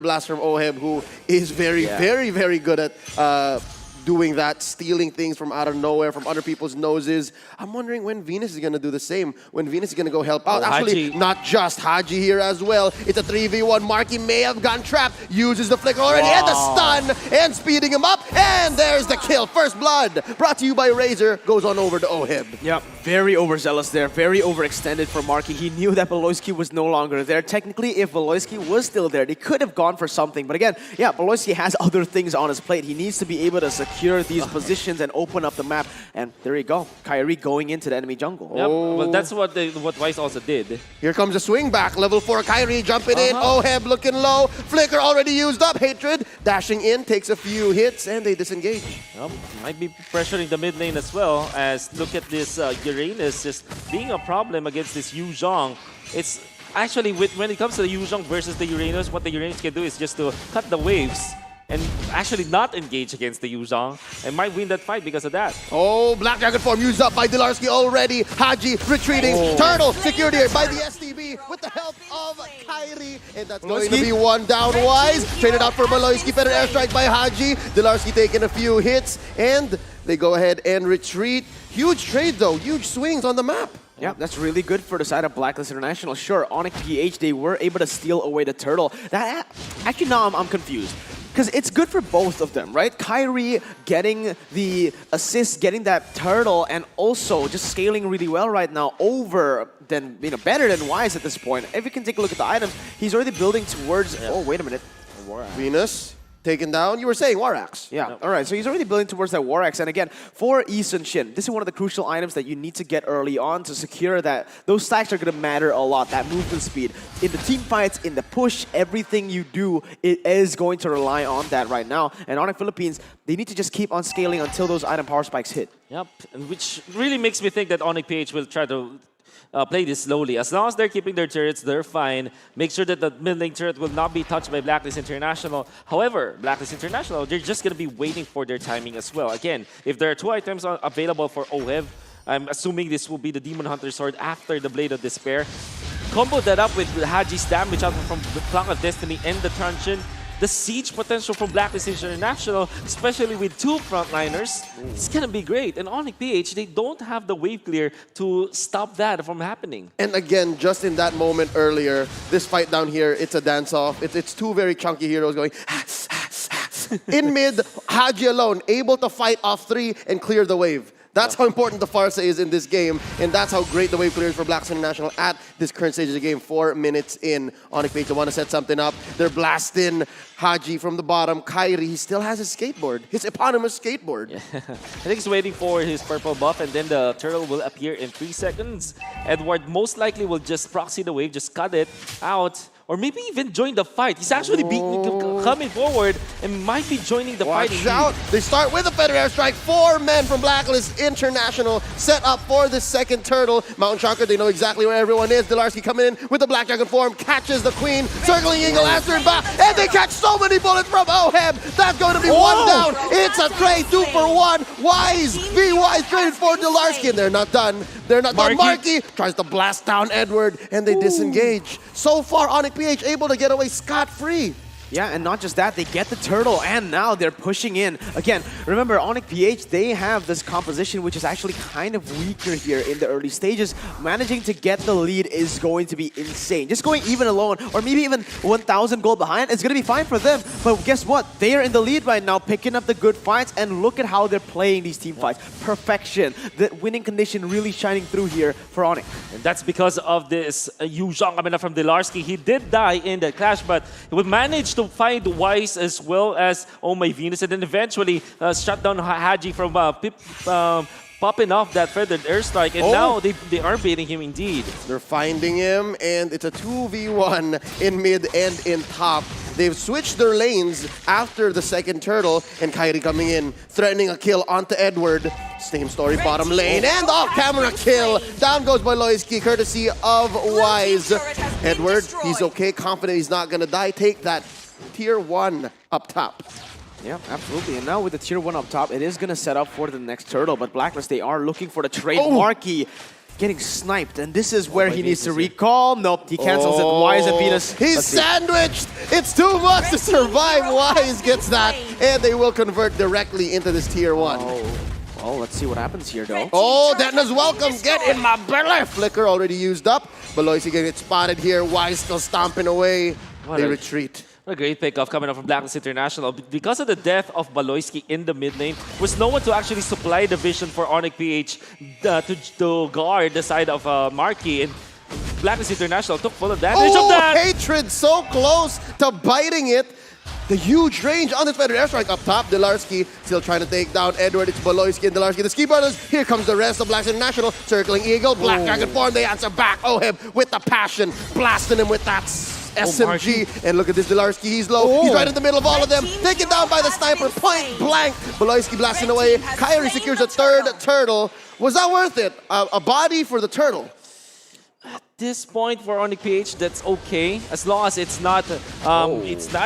Blast from Oheb, who is very good at doing that, stealing things from out of nowhere, from other people's noses. I'm wondering when Venus is going to do the same, when Venus is going to go help out. Actually, Haji. not just Haji here as well. It's a 3v1. Marky may have gotten trapped, uses the flicker already, and the stun, and speeding him up, and there's the kill. First blood, brought to you by Razor, goes on over to Oheb. Yeah, very overzealous there, very overextended for Marky. He knew that Beloyski was no longer there. Technically, if Beloyski was still there, they could have gone for something. But again, yeah, Beloyski has other things on his plate. He needs to be able to secure these positions and open up the map. And there you go, Kyrie going into the enemy jungle. Yep. Well, that's what Wise also did. Here comes the swing back. Level 4, Kyrie jumping in. Oheb looking low. Flicker already used up. Hatred dashing in, takes a few hits, and they disengage. Might be pressuring the mid lane as well, as look at this Uranus just being a problem against this Yu Zhong. It's actually, when it comes to the Yu Zhong versus the Uranus, what the Uranus can do is just to cut the waves and actually not engage against the Yu Zhong, and might win that fight because of that. Oh, Black Dragon form used up by Dilarski already. Haji retreating. Turtle secured here by the STB with the help of Kyrie. And that's going to be one down. Wise. Traded out for Beloyski. Better airstrike by Haji. Dilarski taking a few hits, and they go ahead and retreat. Huge trade though. Huge swings on the map. Yeah, that's really good for the side of Blacklist International. Sure, Onic PH, they were able to steal away the turtle. That actually, now I'm confused. Because it's good for both of them, right? Kyrie getting the assist, getting that turtle, and also just scaling really well right now over than, better than Wise at this point. If you can take a look at the items, he's already building towards, oh, wait a minute. Venus taken down. You were saying Warax. Yeah, all right. So he's already building towards that Warax. And again, for Eason Shin, this is one of the crucial items that you need to get early on to secure that. Those stacks are going to matter a lot, that movement speed. In the team fights, in the push, everything you do, it is going to rely on that right now. And Onic Philippines, they need to just keep on scaling until those item power spikes hit. Yep, and which really makes me think that Onic PH will try to play this slowly. As long as they're keeping their turrets, they're fine. Make sure that the mid lane turret will not be touched by Blacklist International. However, Blacklist International, they're just going to be waiting for their timing as well. Again, if there are 2 items available for Oheb, I'm assuming this will be the Demon Hunter Sword after the Blade of Despair. Combo that up with Haji's damage out from the Clock of Destiny and the Truncheon. The siege potential from Blacklist International, especially with 2 frontliners, it's gonna be great. And Onic PH, they don't have the wave clear to stop that from happening. And again, just in that moment earlier, this fight down here, it's a dance-off. It's 2 very chunky heroes going in mid, Haji alone, able to fight off 3 and clear the wave. That's how important the Farsa is in this game, and that's how great the wave clear is for Blacklist International at this current stage of the game. 4 minutes in. Onic PH, they want to set something up. They're blasting Haji from the bottom. Kyrie, he still has his skateboard, his eponymous skateboard. Yeah. I think he's waiting for his purple buff, and then the turtle will appear in 3 seconds. Edward most likely will just proxy the wave, just cut it out. Or maybe even join the fight. He's actually coming forward and might be joining the fight. Watch out! They start with a feather airstrike. 4 men from Blacklist International set up for the second turtle. Mountain Chakra, they know exactly where everyone is. Dilarski coming in with the Black Dragon form, catches the Queen, circling Eagle, answering back, and they catch so many bullets from Oheb. That's going to be 1 down. It's a trade, 2 for 1. Wise, be Wise traded for Dilarski, and they're not done. They're not done. Marky tries to blast down Edward, and they disengage. So far, Onic PH able to get away scot-free. Yeah, and not just that, they get the turtle, and now they're pushing in. Again, remember, Onic PH, they have this composition which is actually kind of weaker here in the early stages. Managing to get the lead is going to be insane. Just going even alone, or maybe even 1,000 gold behind, it's going to be fine for them. But guess what? They are in the lead right now, picking up the good fights, and look at how they're playing these team fights. Perfection. The winning condition really shining through here for Onic. And that's because of this Yu Zhong coming up from Dilarski. He did die in the clash, but he would manage to find Wise as well as Oh My Venus, and then eventually shut down Haji from popping off that feathered airstrike, and now they are beating him indeed. They're finding him, and it's a 2v1 in mid and in top. They've switched their lanes after the second turtle, and Kyrie coming in, threatening a kill onto Edward. Same story, bottom lane, and off-camera kill. Down goes Beloyski, courtesy of Wise. Edward, he's okay, confident he's not gonna die. Take that. Tier 1 up top. Yeah, absolutely. And now with the tier 1 up top, it is going to set up for the next turtle. But Blacklist, they are looking for the trade. Marky getting sniped, and this is where my he needs to Venus here. recall. Nope, he cancels it. Wise and Venus. He's Let's see. sandwiched. It's too much to survive. Wise gets that, and they will convert directly into this tier 1. Well, let's see what happens here, though. Oh, Detna's welcome. Get in my belly. Flicker already used up. Baloyski getting it spotted here. Wise still stomping away. What They a- retreat. What a great pickoff coming up from Blacklist International. Because of the death of Baloyski in the mid lane, was no one to actually supply the vision for Onic PH to guard the side of Marky. And Blacklist International took full advantage of that. Hatred so close to biting it. The huge range on this feathered airstrike up top. Delarski still trying to take down Edward. It's Baloyski and Delarski, the Ski Brothers. Here comes the rest of Black International. Circling Eagle, Black Dragon form. They answer back. Oh, him with the passion. Blasting him with that SMG. And look at this Delarski. He's low. He's right in the middle of all of them. Taken down by the sniper. Point blank. Baloyski blasting away. Kyrie secures a third turtle. Was that worth it? A body for the turtle. This point for Onic PH, that's okay. As long as it's not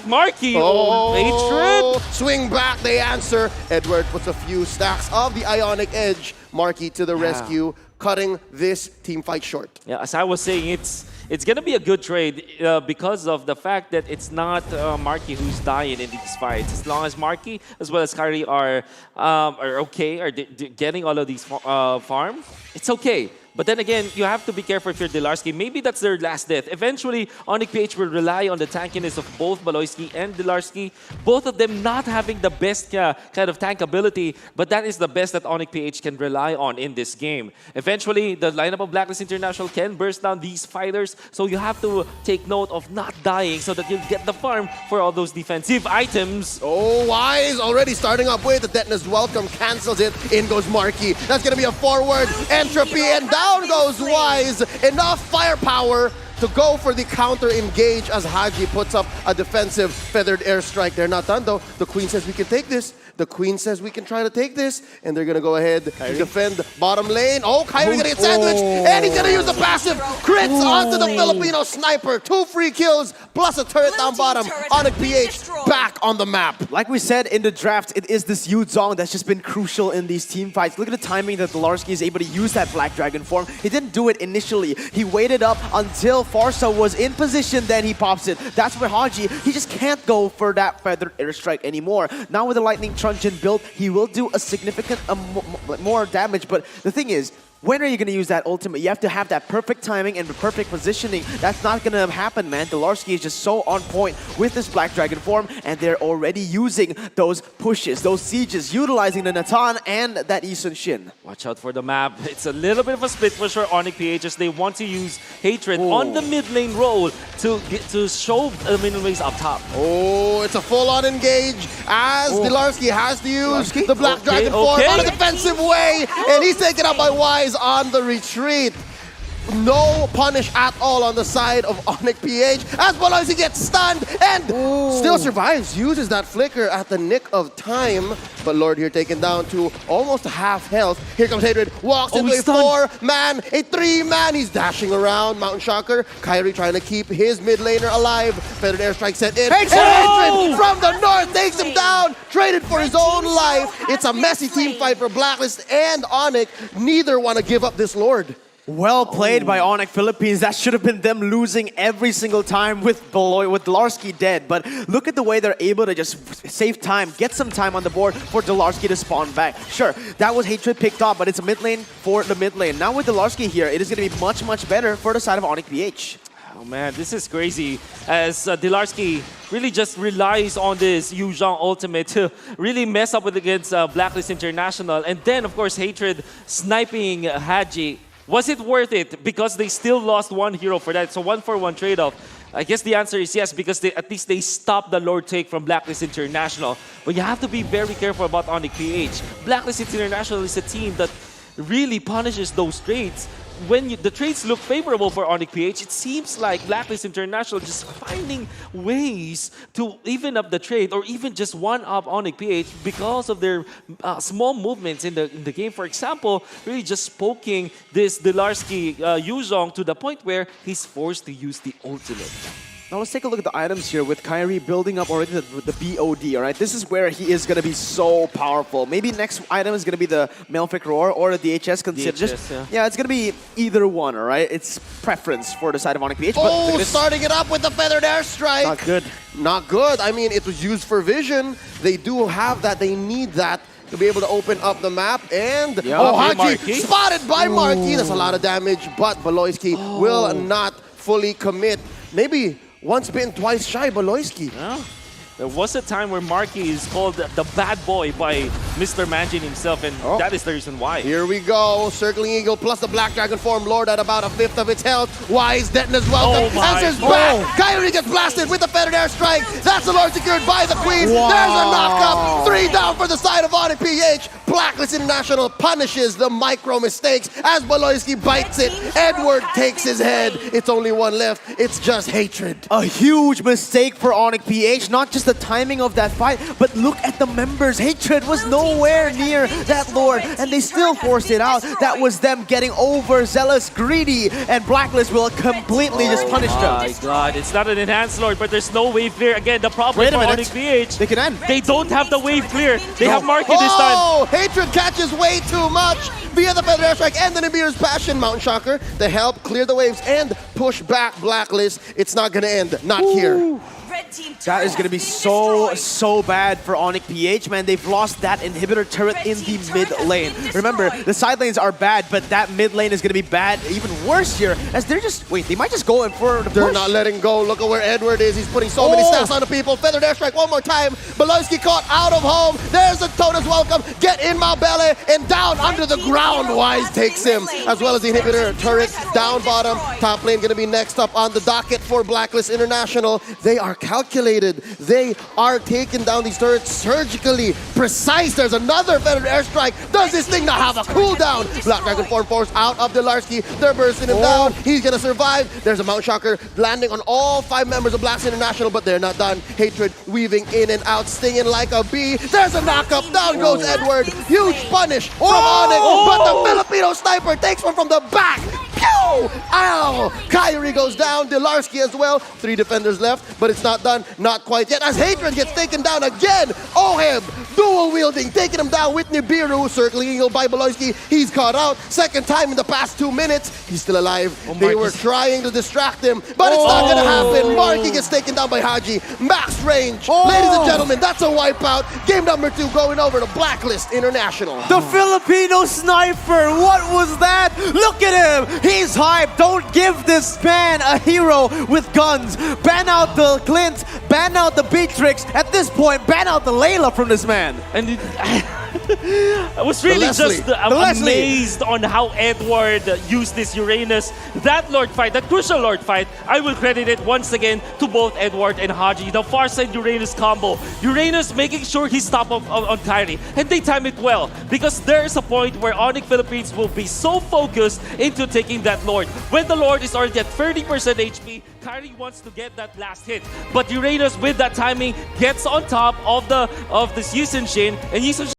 Marky. Hatred. Swing back, they answer. Edward puts a few stacks of the Ionic Edge. Marky to the rescue, cutting this team fight short. Yeah, as I was saying, it's gonna be a good trade because of the fact that it's not Marky who's dying in these fights. As long as Marky as well as Kyrie are okay, are getting all of these farm, it's okay. But then again, you have to be careful if you're Delarski. Maybe that's their last death. Eventually, Onic PH will rely on the tankiness of both Baloyski and Delarski. Both of them not having the best kind of tank ability, but that is the best that Onic PH can rely on in this game. Eventually, the lineup of Blacklist International can burst down these fighters, so you have to take note of not dying so that you get the farm for all those defensive items. Oh, Wise already starting up with the Detna's welcome, cancels it. In goes Marky. That's going to be a forward entropy, and down goes Wise. Enough firepower to go for the counter engage as Haji puts up a defensive feathered airstrike. They're not done though. The Queen says we can take this. The Queen says we can try to take this. And they're going to go ahead to defend bottom lane. Oh, Kyrie going to get sandwiched. And he's going to use the passive. Crits onto the Filipino sniper. 2 free kills plus a turret down bottom. Onic PH back on the map. Like we said in the draft, it is this Yu Zhong that's just been crucial in these team fights. Look at the timing that Delarski is able to use that Black Dragon form. He didn't do it initially. He waited up until Farsa was in position, then he pops it. That's where Haji, he just can't go for that feathered airstrike anymore. Now with the Lightning Truncheon built, he will do a significant more damage, but the thing is, when are you going to use that ultimate? You have to have that perfect timing and the perfect positioning. That's not going to happen, man. Delarski is just so on point with this Black Dragon form, and they're already using those pushes, those sieges, utilizing the Natan and that Isun Shin. Watch out for the map. It's a little bit of a split push for Onic PH as they want to use Hatred on the mid lane role to show the mid lanes up top. Oh, it's a full-on engage as Delarski has to use the Black Dragon form on a defensive way, and he's taken out by Wise on the retreat. No punish at all on the side of Onic PH as Baloyski gets stunned and still survives. Uses that flicker at the nick of time. But Lord here taken down to almost half health. Here comes Hatred. Walks into a 4-man, a 3-man. He's dashing around. Mountain Shocker. Kyrie trying to keep his mid laner alive. Feathered airstrike set in. And Hatred from the north takes him down. Traded for his own life. It's a messy team fight for Blacklist and Onic. Neither want to give up this Lord. Well played by Onic Philippines. That should have been them losing every single time with Delarski dead. But look at the way they're able to just save time, get some time on the board for Delarski to spawn back. Sure, that was Hatred picked up, but it's a mid lane for the mid lane. Now with Delarski here, it is going to be much, much better for the side of Onic PH. Oh man, this is crazy as Delarski really just relies on this Yu Zhong ultimate to really mess up with against Blacklist International. And then, of course, Hatred sniping Haji. Was it worth it? Because they still lost one hero for that. So 1-for-1 trade-off. I guess the answer is yes, because at least they stopped the Lord take from Blacklist International. But you have to be very careful about Onic PH. Blacklist International is a team that really punishes those trades. When the trades look favorable for Onic PH, it seems like Blacklist International just finding ways to even up the trade or even just one-up Onic PH because of their small movements in the game. For example, really just poking this Delarski Yu Zhong to the point where he's forced to use the ultimate. Now let's take a look at the items here with Kyrie building up already the BOD, all right? This is where he is going to be so powerful. Maybe next item is going to be the Malefic Roar or the DHS. Yeah, it's going to be either one, all right? It's preference for the side of Onic PH. Oh, starting it up with the Feathered Airstrike. Not good. Not good. I mean, it was used for vision. They do have that. They need that to be able to open up the map. And Haji spotted by Marky. That's a lot of damage, but Baloyski will not fully commit. Maybe once bitten, twice shy, Baloyski. Yeah. There was a time where Marky is called the bad boy by Mr. Manjin himself, and that is the reason why. Here we go. Circling Eagle plus the Black Dragon form Lord at about a fifth of its health. Wise Detona's welcome. Answers back. Kyrie gets blasted with the Feathered Airstrike. That's the Lord secured by the Queen. Wow. There's a knockup. 3 down for the side of Onic PH. Blacklist International punishes the micro mistakes as Baloyski bites it. Edward takes his head. It's only one left. It's just hatred. A huge mistake for Onic PH. Not just the timing of that fight, but look at the members. Hatred was nowhere near that Lord, and they still forced it out. That was them getting overzealous, greedy, and Blacklist will completely just punish them. Oh my god, it's not an enhanced Lord, but there's no wave clear. Again, the problem for Onic PH, they can end. They don't have the wave clear. They have Marky this time. Oh, Hatred catches way too much via the Feather Airstrike and the Nibiru's Passion. Mountain Shocker to help clear the waves and push back Blacklist. It's not going to end. Not here. That is going to be so bad for Onic PH, man. They've lost that inhibitor turret in the mid lane. Remember, the side lanes are bad, but that mid lane is going to be bad, even worse here, as they're just, wait, they might just go in for the They're push. not letting go. Look at where Edward is. He's putting so many stats on the people. Feathered Airstrike one more time. Baloyski caught out of home. There's a Tona's welcome. Get in my belly and down under the ground. Wise takes him, as well as the inhibitor turret down bottom. Top lane going to be next up on the docket for Blacklist International. They are calculated. They are taking down these turrets surgically precise. There's another Feathered Airstrike. Does this thing not have a cooldown? Black Dragon form force out of Delarski. They're bursting him down. He's gonna survive. There's a Mount Shocker landing on all 5 members of Blacklist International, but they're not done. Hatred weaving in and out, stinging like a bee. There's a knockup. Down goes Edward. Huge punish from Onic, but the Filipino sniper takes one from the back. Pew! Ow! Kyrie goes down. Delarski as well. 3 defenders left, but it's not done. Not quite yet. As Hatred gets taken down again. Oheb, dual wielding, taking him down with Nibiru. Circling Eagle by Baloyski. He's caught out. Second time in the past 2 minutes. He's still alive. They were trying to distract him, but it's not going to happen. Marky gets taken down by Haji. Max range. Ladies and gentlemen, that's a wipeout. Game number 2 going over to Blacklist International. The Filipino sniper, what was that? Look at him, he's hyped. Don't give this man a hero with guns. Ban out the Clint, ban out the Beatrix. At this point, ban out the Layla from this man. And I was really just amazed on how Edward used this Uranus. That Lord fight, that crucial Lord fight, I will credit it once again to both Edward and Haji. The far side Uranus combo. Uranus making sure he's top on Kyrie. And they time it well, because there is a point where Onic Philippines will be so focused into taking that Lord. When the Lord is already at 30% HP, Kyrie wants to get that last hit. But Uranus with that timing gets on top of this Yusen Shin, and Yusen